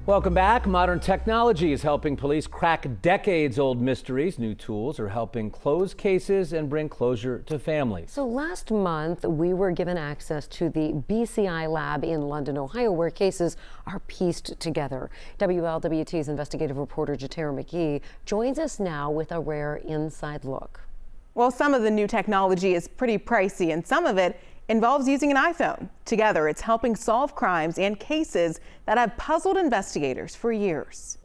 Welcome back. Modern technology is helping police crack decades-old mysteries. New tools are helping close cases and bring closure to families. So last month, we were given access to the BCI lab in London, Ohio, where cases are pieced together. WLWT's investigative reporter Jatera McGee joins us now with a rare inside look. Well, some of the new technology is pretty pricey, and some of it involves using an iPhone. Together, it's helping solve crimes and cases that have puzzled investigators for years.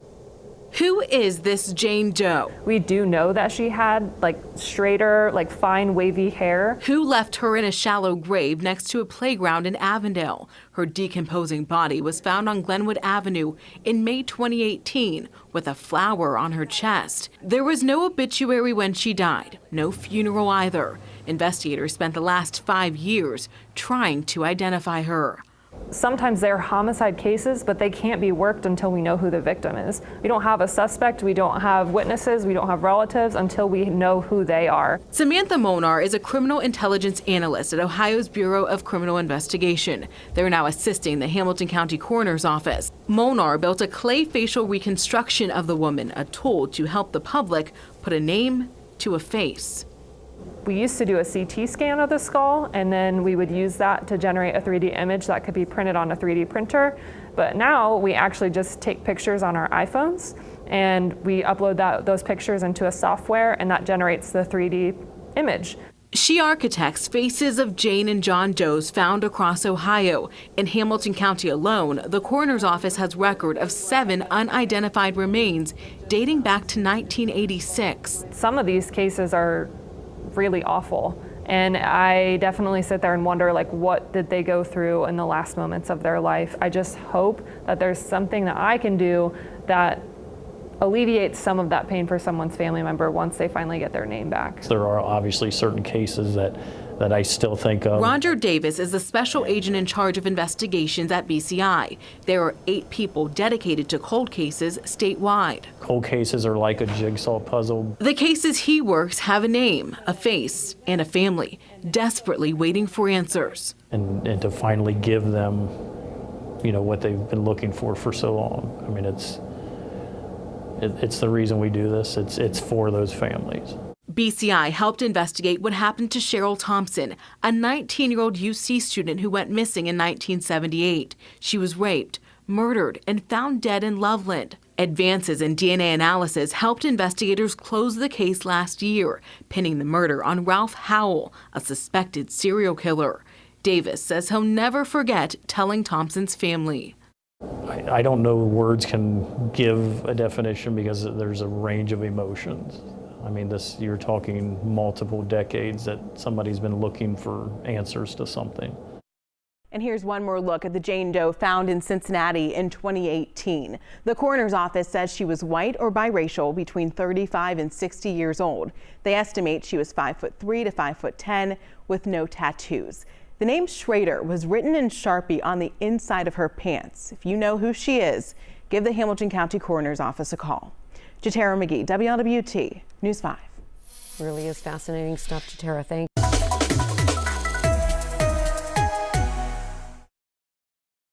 Who is this Jane Doe? We do know that she had straighter, fine wavy hair. Who left her in a shallow grave next to a playground in Avondale? Her decomposing body was found on Glenwood Avenue in May 2018 with a flower on her chest. There was no obituary when she died, no funeral either. Investigators spent the last 5 years trying to identify her. Sometimes they're homicide cases, but they can't be worked until we know who the victim is. We don't have a suspect, we don't have witnesses, we don't have relatives until we know who they are. Samantha Monar is a criminal intelligence analyst at Ohio's Bureau of Criminal Investigation. They're now assisting the Hamilton County Coroner's Office. Monar built a clay facial reconstruction of the woman, a tool to help the public put a name to a face. We used to do a CT scan of the skull, and then we would use that to generate a 3D image that could be printed on a 3D printer. But now we actually just take pictures on our iPhones, and we upload those pictures into a software, and that generates the 3D image. She architects faces of Jane and John Does found across Ohio. In Hamilton County alone, the coroner's office has record of 7 unidentified remains dating back to 1986. Some of these cases are really awful, and I definitely sit there and wonder, what did they go through in the last moments of their life? I just hope that there's something that I can do that alleviates some of that pain for someone's family member once they finally get their name back. There are obviously certain cases that I still think of. Roger Davis is the special agent in charge of investigations at BCI. There are 8 people dedicated to cold cases statewide. Cold cases are like a jigsaw puzzle. The cases he works have a name, a face, and a family, desperately waiting for answers. And to finally give them, what they've been looking for so long. I mean, it's the reason we do this. It's for those families. BCI helped investigate what happened to Cheryl Thompson, a 19-year-old UC student who went missing in 1978. She was raped, murdered, and found dead in Loveland. Advances in DNA analysis helped investigators close the case last year, pinning the murder on Ralph Howell, a suspected serial killer. Davis says he'll never forget telling Thompson's family. I don't know words can give a definition because there's a range of emotions. I mean, you're talking multiple decades that somebody's been looking for answers to something. And here's one more look at the Jane Doe found in Cincinnati in 2018. The coroner's office says she was white or biracial, between 35 and 60 years old. They estimate she was 5'3" to 5'10", with no tattoos. The name Schrader was written in Sharpie on the inside of her pants. If you know who she is, give the Hamilton County Coroner's Office a call. Jatera McGee, WLWT News 5. Really is fascinating stuff, Jatera. Thank you.